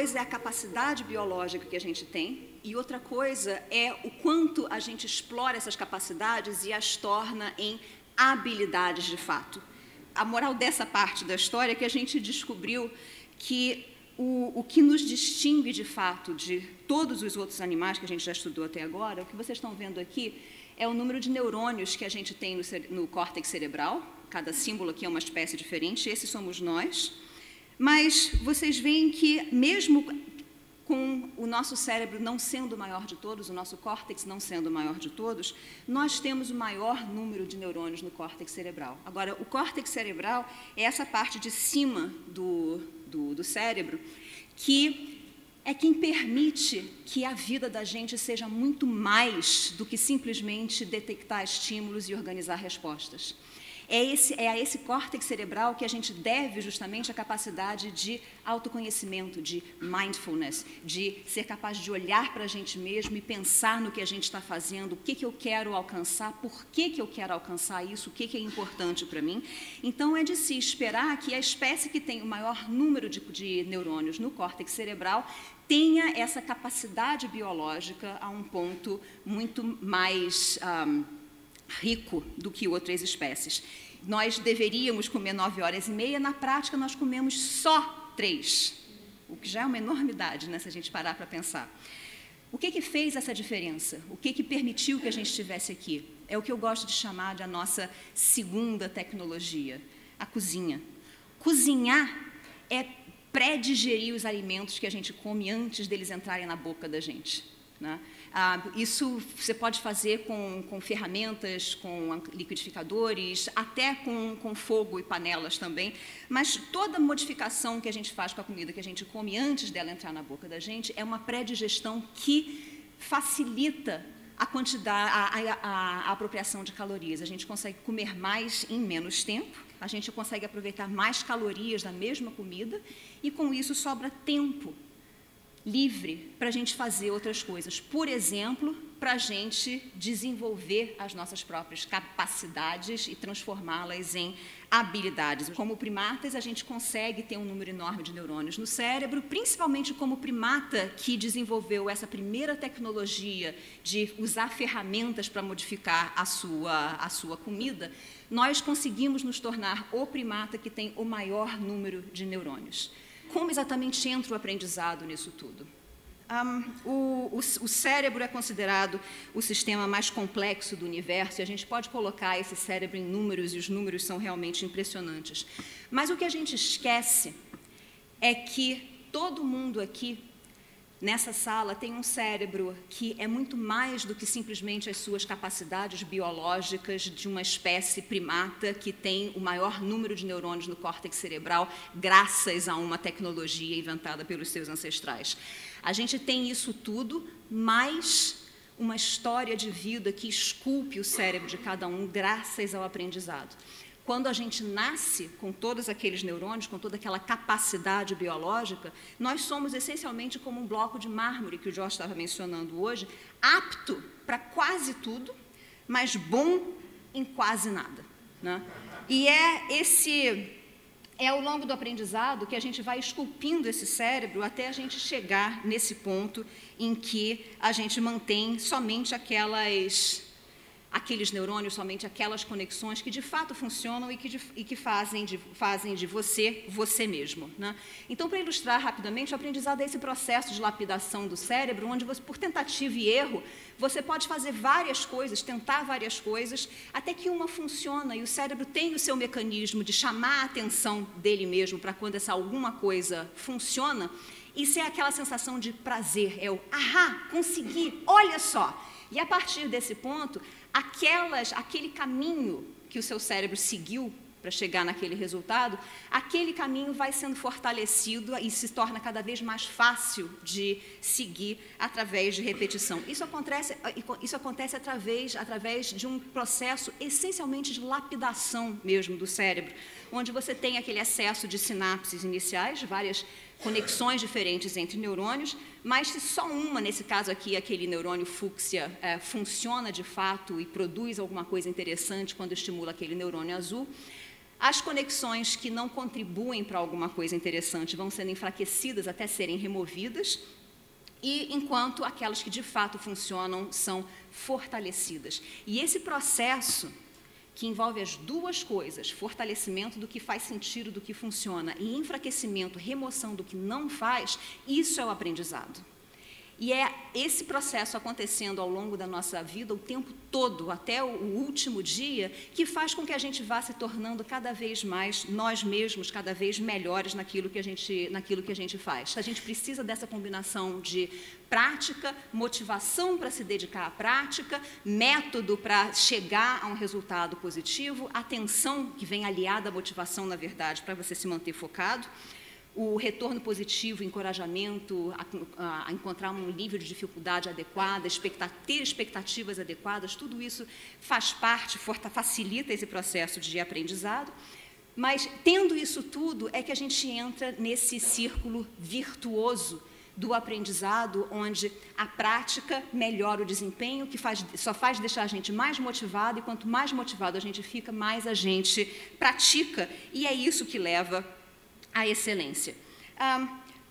coisa é a capacidade biológica que a gente tem, e outra coisa é o quanto a gente explora essas capacidades e as torna em habilidades de fato. A moral dessa parte da história é que a gente descobriu que o que nos distingue de fato de todos os outros animais que a gente já estudou até agora, o que vocês estão vendo aqui é o número de neurônios que a gente tem no córtex cerebral. Cada símbolo aqui é uma espécie diferente, esses somos nós. Mas vocês veem que, mesmo com o nosso cérebro não sendo o maior de todos, o nosso córtex não sendo o maior de todos, nós temos o maior número de neurônios no córtex cerebral. Agora, o córtex cerebral é essa parte de cima do cérebro que é quem permite que a vida da gente seja muito mais do que simplesmente detectar estímulos e organizar respostas. É a esse córtex cerebral que a gente deve justamente a capacidade de autoconhecimento, de mindfulness, de ser capaz de olhar para a gente mesmo e pensar no que a gente está fazendo, o que eu quero alcançar, por que eu quero alcançar isso, o que é importante para mim. Então, é de se esperar que a espécie que tem o maior número de neurônios no córtex cerebral tenha essa capacidade biológica a um ponto muito mais rico do que outras espécies. Nós deveríamos comer 9 horas e meia, na prática nós comemos só 3, o que já é uma enormidade, né, se a gente parar para pensar. O que fez essa diferença? O que permitiu que a gente estivesse aqui? É o que eu gosto de chamar de a nossa segunda tecnologia, a cozinha. Cozinhar é pré-digerir os alimentos que a gente come antes deles entrarem na boca da gente, né? Isso você pode fazer com ferramentas, com liquidificadores, até com fogo e panelas também, mas toda modificação que a gente faz com a comida que a gente come antes dela entrar na boca da gente é uma pré-digestão que facilita a quantidade, a apropriação de calorias. A gente consegue comer mais em menos tempo, a gente consegue aproveitar mais calorias da mesma comida e com isso sobra tempo livre para a gente fazer outras coisas. Por exemplo, para a gente desenvolver as nossas próprias capacidades e transformá-las em habilidades. Como primatas, a gente consegue ter um número enorme de neurônios no cérebro, principalmente como primata que desenvolveu essa primeira tecnologia de usar ferramentas para modificar a sua comida, nós conseguimos nos tornar o primata que tem o maior número de neurônios. Como exatamente entra o aprendizado nisso tudo? O cérebro é considerado o sistema mais complexo do universo e a gente pode colocar esse cérebro em números e os números são realmente impressionantes. Mas o que a gente esquece é que todo mundo aqui nessa sala tem um cérebro que é muito mais do que simplesmente as suas capacidades biológicas de uma espécie primata que tem o maior número de neurônios no córtex cerebral graças a uma tecnologia inventada pelos seus ancestrais. A gente tem isso tudo, mais uma história de vida que esculpe o cérebro de cada um graças ao aprendizado. Quando a gente nasce com todos aqueles neurônios, com toda aquela capacidade biológica, nós somos essencialmente como um bloco de mármore, que o Jorge estava mencionando hoje, apto para quase tudo, mas bom em quase nada, né? E é ao longo do aprendizado que a gente vai esculpindo esse cérebro até a gente chegar nesse ponto em que a gente mantém somente aqueles neurônios, somente aquelas conexões que de fato funcionam e que fazem de você mesmo, né? Então, para ilustrar rapidamente, o aprendizado é esse processo de lapidação do cérebro, onde você, por tentativa e erro, você pode fazer várias coisas, tentar várias coisas, até que uma funciona e o cérebro tem o seu mecanismo de chamar a atenção dele mesmo para quando essa alguma coisa funciona. Isso é aquela sensação de prazer, é o ahá, consegui, olha só. E a partir desse ponto, aquele caminho que o seu cérebro seguiu para chegar naquele resultado, aquele caminho vai sendo fortalecido e se torna cada vez mais fácil de seguir através de repetição. Isso acontece através de um processo essencialmente de lapidação mesmo do cérebro, onde você tem aquele excesso de sinapses iniciais, várias conexões diferentes entre neurônios, mas se só uma, nesse caso aqui, aquele neurônio fúcsia, funciona de fato e produz alguma coisa interessante quando estimula aquele neurônio azul, as conexões que não contribuem para alguma coisa interessante vão sendo enfraquecidas até serem removidas, e enquanto aquelas que de fato funcionam são fortalecidas. E esse processo, que envolve as duas coisas, fortalecimento do que faz sentido, do que funciona, e enfraquecimento, remoção do que não faz, isso é o aprendizado. E é esse processo acontecendo ao longo da nossa vida, o tempo todo, até o último dia, que faz com que a gente vá se tornando cada vez mais nós mesmos, cada vez melhores naquilo que a gente faz. A gente precisa dessa combinação de prática, motivação para se dedicar à prática, método para chegar a um resultado positivo, atenção que vem aliada à motivação, na verdade, para você se manter focado, o retorno positivo, encorajamento, a encontrar um nível de dificuldade adequada, ter expectativas adequadas, tudo isso faz parte, facilita esse processo de aprendizado, mas tendo isso tudo é que a gente entra nesse círculo virtuoso do aprendizado, onde a prática melhora o desempenho, que só faz deixar a gente mais motivado, e quanto mais motivado a gente fica, mais a gente pratica, e é isso que leva à excelência.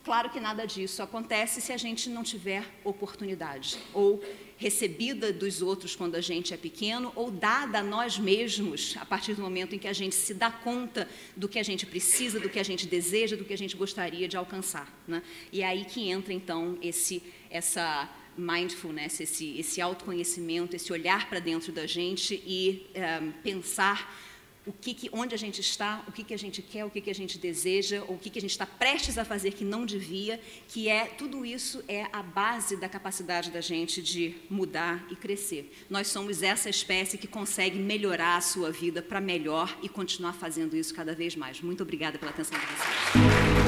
Claro que nada disso acontece se a gente não tiver oportunidade, ou recebida dos outros quando a gente é pequeno, ou dada a nós mesmos a partir do momento em que a gente se dá conta do que a gente precisa, do que a gente deseja, do que a gente gostaria de alcançar, né? E é aí que entra, então, essa mindfulness, esse autoconhecimento, esse olhar para dentro da gente e pensar onde a gente está, o que a gente quer, o que a gente deseja, ou o que a gente está prestes a fazer que não devia, tudo isso é a base da capacidade da gente de mudar e crescer. Nós somos essa espécie que consegue melhorar a sua vida para melhor e continuar fazendo isso cada vez mais. Muito obrigada pela atenção de vocês.